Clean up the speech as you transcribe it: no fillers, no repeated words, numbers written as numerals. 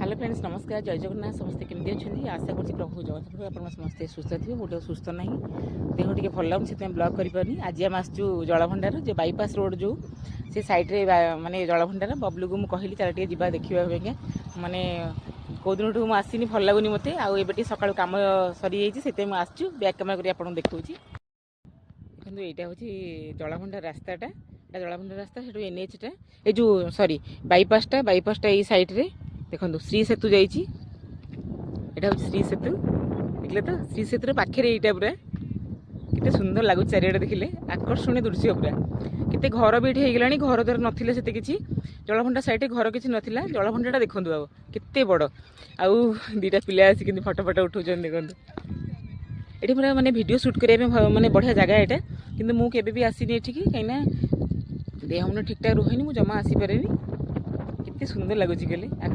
Hello friends नमस्कार जय जगन्नाथ समस्ते केमती अच्छा आशा कर प्रभु जगन्नाथ आप समस्ते सुस्थ थे मुझे सुस्थ ना देह टे भल लगुन से ब्लग करें आज आम आसचु जलभंडार जो बाईपास रोड जो से सैड्रे माने जलभंडार बबलू को मुझे कहली चल टे जा देखा माने कौ दिन मुझे आसनी भल लगुनि मत आए सका कम सरी जाइए से आसचु बैक कैमेरा कर आपको देखा देखो यहाँ हूँ जलभंडार रास्ताटा जलभंडार रास्ता से एनएचटा ये जो सॉरी बाईपासटा ये सैड्रे देखो श्री सेतु जाइए यहाँ हूँ श्री सेतु देखले तो श्री सेतुर पाखे यहाँ पूरा केते सुंदर लगुच चारिआडे देखिले आकर्षणीय दृश्य पूरा केते घर भी ये होगा घर द्वार ना से किसी जलभंडार साइड घर किसी नाला जलभंडारटा देखूँ बाबू केते बड़ आउ दीटा पिला आसिक फटो फटो उठाऊँ देखो ये पूरा माने वीडियो शूट करने माने बढ़िया जगह यहाँ कि मुझे भी आसनी ये कहीं देह मन ठीक ठाक रुहेनि मुझे जमा आसीपे केते सुंदर लगुच कहले।